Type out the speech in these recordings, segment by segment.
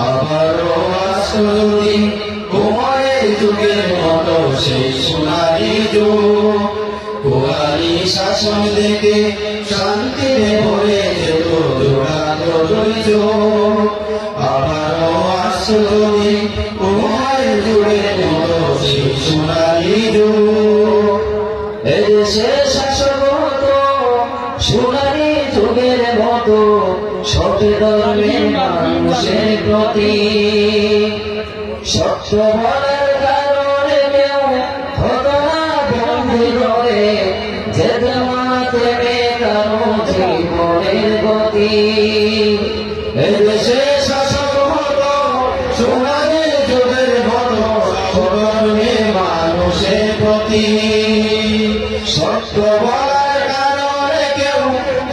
আবারও আসলি উমরের যুগের মতো সেই সোনালী যুগ, কোরআনী শাসন দেখে শান্তিতে ভরে যেত দুর্গান্ত। আবারও আসলি উমরের যুগের মতো সেই সোনালী যুগ। এদেশের শাসক হতো সোনালী যুগের মতো সৎ ধর্মের মানুষের প্রতি। সত্য বলার কারণে কেউ হতো না বন্দী করে, যেত না থেকে কারো জীবনের গতি। এদেশে শাসক হতো সোনালী যুগের মতো সৎ ধর্মের মানুষের প্রতি। সত্য বলার কারণে কেউ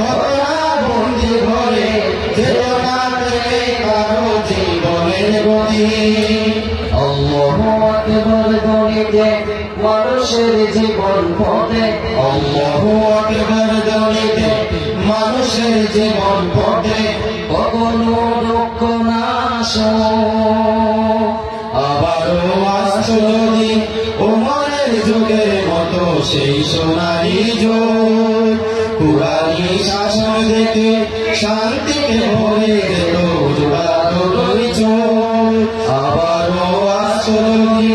হতো না বন্দী করে, যেত না থেকে কারো জীবনের গতি। আল্লাহু আকবার ধ্বনিতে মানুষের জীবন পথে, আল্লাহু আকবার ধ্বনিতে মানুষের জীবন পথে কখনো দুঃখ না আসে। আবারও আসলি উমরের যুগের মতো সেই সোনালী যুগ, কোরআনী শাসন দেখে শান্তিতে ভরে যেত দুই চোখ। আবারও আসলি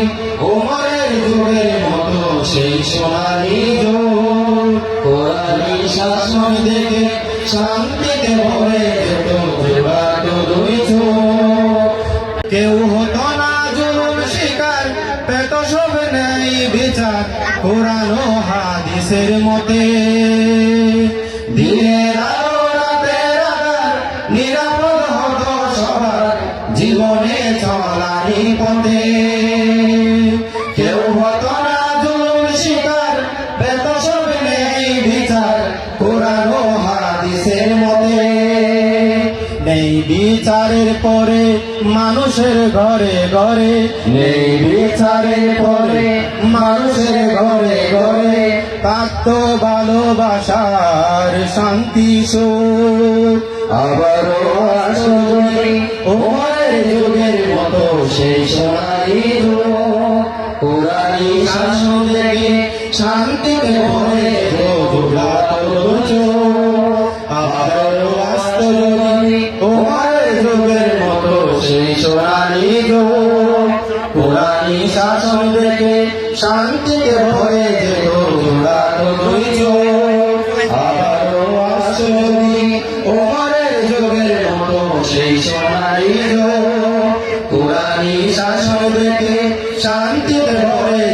উমরের যুগের মতো সেই সোনালী যুগ, কোরআনী শাসন দেখে শান্তিতে ভরে যেত দুই চোখ। কেউ হতো না জুলুম শিকার, পেত সব নেই বিচার কোরআন ও হাদিসের মতে। দিনের আলো রাতের আধার নিরাপদ হতো সবার জীবনে চলারি পথে। কেউ হতো না জুলুম শিকার, পেত সব নেই বিচার কোরআন ও হাদিসের মতে। নেই বিচারের পরে মানুষের ঘরে ঘরে, নেই বিচারের পরে মানুষের ঘরে ঘরে থাকতো ভালোবাসার শান্তি সুখ। আবারও আসলি উমরের যুগের মতো সেই সোনালী যুগ, কোরআনী শাসন দেখে শান্তিতে ভরে যেত। আবারও আসলি উমরের যুগের মতো সেই সোনালী যুগ, কোরআনী শাসন দেখে শান্তিতে ভরে যেত দুই চোখ। আবারও আসলি উমরের যুগের মতো সেই সোনালী যুগ, কোরআনী শাসন দেখে শান্তিতে ভরে